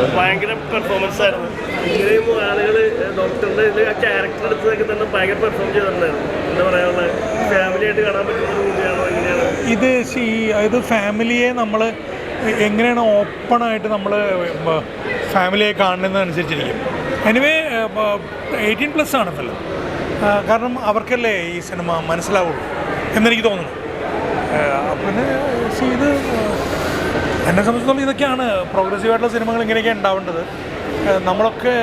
ഭയങ്കര പെർഫോമൻസ് ആയിരുന്നു. ഇങ്ങനെയും ആളുകൾ ഡോക്ടറിന്റെ ആ ക്യാരക്ടർ എടുത്തതൊക്കെ തന്നെ ഭയങ്കര പെർഫോം ചെയ്തിട്ടുണ്ടായിരുന്നു. എന്താ പറയാനുള്ള ഫാമിലി ആയിട്ട് കാണാൻ പറ്റുന്ന ഒരു മൂവിയാണോ എങ്ങനെയാണ് ഇത് ഫാമിലിയെ നമ്മൾ എങ്ങനെയാണ് ഓപ്പണായിട്ട് നമ്മൾ ഫാമിലിയെ കാണുന്നതനുസരിച്ചിരിക്കും. എനിവേ 18+ ആണ് ഫിലിം. കാരണം അവർക്കല്ലേ ഈ സിനിമ മനസ്സിലാവുള്ളൂ എന്നെനിക്ക് തോന്നുന്നു. പിന്നെ ഇത് എന്നെ സംബന്ധിച്ചിടത്തോളം ഇതൊക്കെയാണ് പ്രോഗ്രസീവായിട്ടുള്ള സിനിമകൾ, ഇങ്ങനെയൊക്കെ ഉണ്ടാവേണ്ടത്. നമ്മളൊക്കെ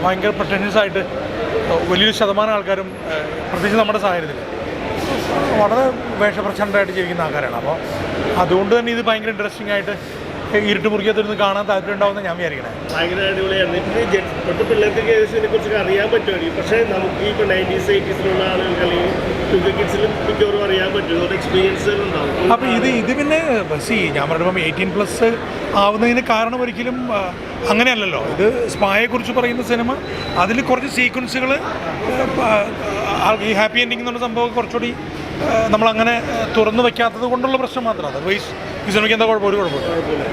ഭയങ്കര പ്രൊട്ടൻഷ്യസ് ആയിട്ട് വലിയൊരു ശതമാനം ആൾക്കാരും പ്രത്യേകിച്ച് നമ്മുടെ സാഹചര്യത്തിൽ വളരെ വേഷപ്രച്ഛന്നരായിട്ട് ജീവിക്കുന്ന ആൾക്കാരാണ്. അപ്പോൾ അതുകൊണ്ട് തന്നെ ഇത് ഭയങ്കര ഇൻട്രസ്റ്റിംഗ് ആയിട്ട് ഇരുട്ട് മുറിക്കത്തിരുന്ന് കാണാൻ താല്പര്യം ഉണ്ടാവുമെന്ന് ഞാൻ വിചാരിക്കണേ. ഭയങ്കര അടിപൊളിയാണ്. ഇപ്പോഴത്തെ പിള്ളേർക്ക് ഇതിനെ കുറിച്ചൊക്കെ അറിയാൻ പറ്റുമായിരിക്കും. പക്ഷേ നമുക്ക് ഈ ഇപ്പോൾ 90s 80s ആളുകൾക്ക് അല്ലെങ്കിൽ 2K കിഡ്സിലും മിക്കവാറും അറിയാൻ പറ്റും. ഒരു എക്സ്പീരിയൻസുകൾ ഉണ്ടാവും. അപ്പോൾ ഇത് പിന്നെ ഞാൻ പറയുമ്പം 18+ ആവുന്നതിന് കാരണം ഒരിക്കലും അങ്ങനെയല്ലല്ലോ. ഇത് സ്പായെക്കുറിച്ച് പറയുന്ന സിനിമ, അതിൽ കുറച്ച് സീക്വൻസുകൾ ഈ ഹാപ്പി എൻഡിങ് എന്നുള്ള സംഭവം കുറച്ചുകൂടി നമ്മളങ്ങനെ തുറന്നു വയ്ക്കാത്തത് കൊണ്ടുള്ള പ്രശ്നം മാത്രമാണ്. അതർവൈസ് ഈ സിനിമയ്ക്ക് എന്താ ഒരു കുഴപ്പമില്ല.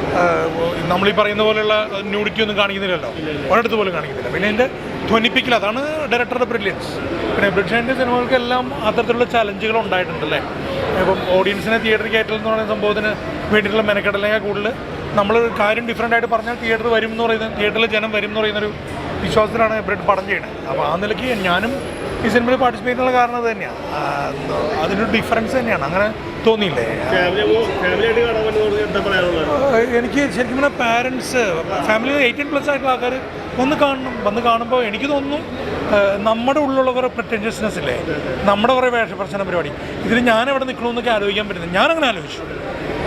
നമ്മളീ പറയുന്ന പോലെയുള്ള ന്യൂഡിറ്റി ഒന്നും കാണിക്കുന്നില്ലല്ലോ, ഒരിടത്ത് പോലും കാണിക്കുന്നില്ല. പിന്നെ എൻ്റെ ധ്വനിപ്പിക്കൽ, അതാണ് ഡയറക്ടറുടെ ബ്രില്യൻസ്. പിന്നെ ബ്രിഡ്ഷാൻ്റെ സിനിമകൾക്കെല്ലാം അത്തരത്തിലുള്ള ചലഞ്ചുകൾ ഉണ്ടായിട്ടുണ്ടല്ലേ. ഇപ്പം ഓഡിയൻസിനെ തിയേറ്ററിൽ കയറ്റലെന്ന് പറയുന്ന സംഭവത്തിന് വേണ്ടിയിട്ടുള്ള മെനക്കെടലിനേക്കാൾ കൂടുതൽ നമ്മൾ കാര്യം ഡിഫറൻ്റ് ആയിട്ട് പറഞ്ഞാൽ തിയേറ്ററിൽ വരും എന്ന് പറയുന്നത്, തിയേറ്ററിൽ ജനം വരും എന്ന് പറയുന്നൊരു വിശ്വാസത്തിലാണ് ബ്രിഡ് പടം ചെയ്യുന്നത്. അപ്പോൾ ആ നിലയ്ക്ക് ഞാനും ഈ സിനിമയിൽ പാർട്ടിസിപ്പേറ്റ് ചെയ്യാനുള്ള കാരണം അത് തന്നെയാണ്. അതിനൊരു ഡിഫറൻസ് തന്നെയാണ്. അങ്ങനെ തോന്നിയില്ലേ? എനിക്ക് ശരിക്കും പറഞ്ഞാൽ പാരൻസ്, ഫാമിലി 18+ ആയിട്ടുള്ള ആൾക്കാർ വന്ന് കാണുമ്പോൾ എനിക്ക് തോന്നുന്നു നമ്മുടെ ഉള്ളിലുള്ള കുറേ പ്രിറ്റൻഷ്യസ്നെസ് ഇല്ലേ, നമ്മുടെ കുറേ വേഷപ്രശ്ന പരിപാടി, ഇതിൽ ഞാൻ എവിടെ നിൽക്കണമെന്നൊക്കെ ആലോചിക്കാൻ പറ്റുന്നത്. ഞാനങ്ങനെ ആലോചിച്ചു.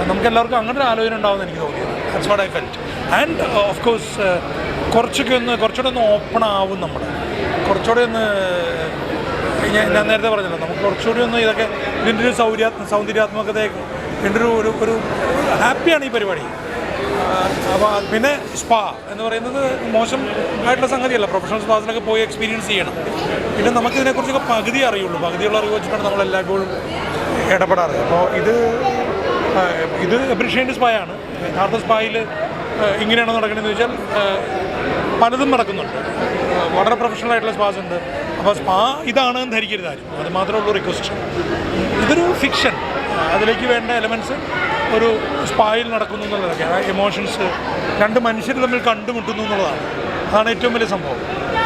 നമുക്കെല്ലാവർക്കും അങ്ങനെ ഒരു ആലോചന ഉണ്ടാവുമെന്ന് എനിക്ക് തോന്നിയത്. That's what I felt. And of course കുറച്ചുകൂടെ ഒന്ന് ഓപ്പൺ ആവും. നമ്മൾ കുറച്ചുകൂടെ ഒന്ന്, ഞാൻ നേരത്തെ പറഞ്ഞല്ലോ, നമുക്ക് കുറച്ചുകൂടി ഒന്ന് ഇതൊക്കെ ഇതിൻ്റെ ഒരു സൗന്ദര്യാത്മകതയെ ഇതിൻ്റെ ഒരു ഹാപ്പിയാണ് ഈ പരിപാടി. അപ്പോൾ പിന്നെ സ്പാ എന്ന് പറയുന്നത് മോശം ആയിട്ടുള്ള സംഗതിയല്ല. പ്രൊഫഷണൽ സ്പാസിലൊക്കെ പോയി എക്സ്പീരിയൻസ് ചെയ്യണം. പിന്നെ നമുക്കിതിനെക്കുറിച്ചൊക്കെ പകുതി അറിയുള്ളൂ. പകുതിയുള്ള അറിവ് വെച്ചിട്ടാണ് നമ്മളെല്ലായ്പ്പോഴും ഇടപെടാറ്. അപ്പോൾ ഇത് എബ്രിഷേൻ്റെ സ്പായാണ്. യഥാർത്ഥ സ്പായിൽ ഇങ്ങനെയാണോ നടക്കണമെന്ന് ചോദിച്ചാൽ പലതും നടക്കുന്നുണ്ട്. വളരെ പ്രൊഫഷണൽ ആയിട്ടുള്ള സ്പാസ് ഉണ്ട്. അപ്പോൾ സ്പാ ഇതാണെന്ന് ധരിക്കരുത് ആരും. അത് മാത്രമേ ഉള്ളൂ റിക്വസ്റ്റ്. ഇതൊരു ഫിക്ഷൻ, അതിലേക്ക് വേണ്ട എലമെൻറ്റ്സ് ഒരു സ്പായിൽ നടക്കുന്നു എന്നുള്ളതൊക്കെ. എമോഷൻസ്, രണ്ട് മനുഷ്യർ തമ്മിൽ കണ്ടുമുട്ടുന്നു എന്നുള്ളതാണ്. അതാണ് ഏറ്റവും വലിയ സംഭവം.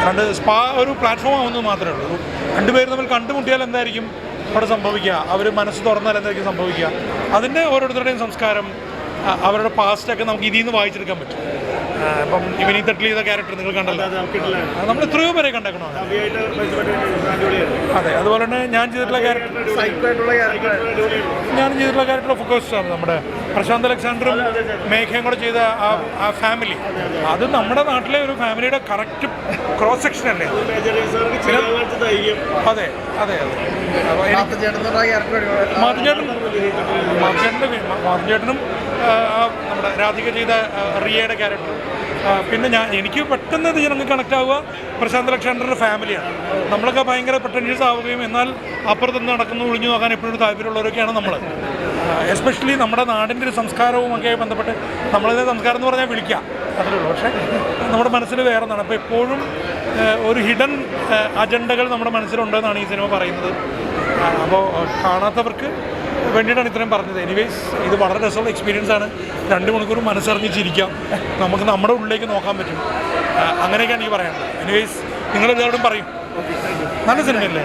രണ്ട് സ്പാ ഒരു പ്ലാറ്റ്ഫോം ആവുന്നത് മാത്രമേ ഉള്ളൂ. രണ്ടുപേർ തമ്മിൽ കണ്ടുമുട്ടിയാൽ എന്തായിരിക്കും അവിടെ സംഭവിക്കുക, അവർ മനസ്സ് തുറന്നാൽ എന്തായിരിക്കും സംഭവിക്കുക, അതിൻ്റെ ഓരോരുത്തരുടെയും സംസ്കാരം, അവരുടെ പാസ്റ്റൊക്കെ നമുക്ക് ഇതിൽ നിന്ന് വായിച്ചെടുക്കാൻ പറ്റും. ഇപ്പം ഇവനീ തട്ടിൽ ചെയ്ത ക്യാരക്ടർ നിങ്ങൾ കണ്ടല്ലോ, നമ്മൾ എത്രയോ പേരെ കണ്ടേക്കണോ. അതെ, അതുപോലെ തന്നെ ഞാൻ ചെയ്തിട്ടുള്ള ക്യാരക്ടർ ഓഫ് കോഴ്സ് നമ്മുടെ പ്രശാന്ത് അലക്സാണ്ടറും മേഘയും കൂടെ ചെയ്ത ആ ഫാമിലി, അത് നമ്മുടെ നാട്ടിലെ ഒരു ഫാമിലിയുടെ കറക്റ്റ് ക്രോസ് സെക്ഷൻ അല്ലേ. അതെ അതെ അതെ. മാധുചേട്ടനും നമ്മുടെ രാധിക ചെയ്ത റിയയുടെ ക്യാരക്ടർ. പിന്നെ എനിക്ക് പെട്ടെന്ന് ഇത് ജനങ്ങൾക്ക് കണക്റ്റ് ആവുക പ്രശാന്ത് അലക്സാണ്ടറുടെ ഫാമിലിയാണ്. നമ്മളൊക്കെ ഭയങ്കര പ്രൊട്ടൻഷ്യസ് ആവുകയും എന്നാൽ അപ്പുറത്ത് നടക്കുന്നു ഒളിഞ്ഞു നോക്കാൻ എപ്പോഴും താല്പര്യമുള്ളവരൊക്കെയാണ് നമ്മൾ. എസ്പെഷ്യലി നമ്മുടെ നാടിൻ്റെ ഒരു സംസ്കാരവുമൊക്കെ ബന്ധപ്പെട്ട്, നമ്മളിത് സംസ്കാരം എന്ന് പറഞ്ഞാൽ വിളിക്കാം അത്രേ ഉള്ളൂ. പക്ഷേ നമ്മുടെ മനസ്സിൽ വേറെ ഒന്നാണ്. അപ്പോൾ എപ്പോഴും ഒരു ഹിഡൻ അജണ്ടകൾ നമ്മുടെ മനസ്സിലുണ്ടെന്നാണ് ഈ സിനിമ പറയുന്നത്. അപ്പോൾ കാണാത്തവർക്ക് വേണ്ടിയിട്ടാണ് ഇത്രയും പറഞ്ഞത്. എനിവേസ് ഇത് വളരെ രസമുള്ള എക്സ്പീരിയൻസ് ആണ്. 2 മണിക്കൂർ മനസ്സറിഞ്ഞ് ചിരിക്കാം, നമുക്ക് നമ്മുടെ ഉള്ളിലേക്ക് നോക്കാൻ പറ്റും. അങ്ങനെയൊക്കെയാണ് എനിക്ക് പറയാനുള്ളത്. എനിവേസ് നിങ്ങളെല്ലാവരോടും പറയും, നല്ല സിനിമയല്ലേ.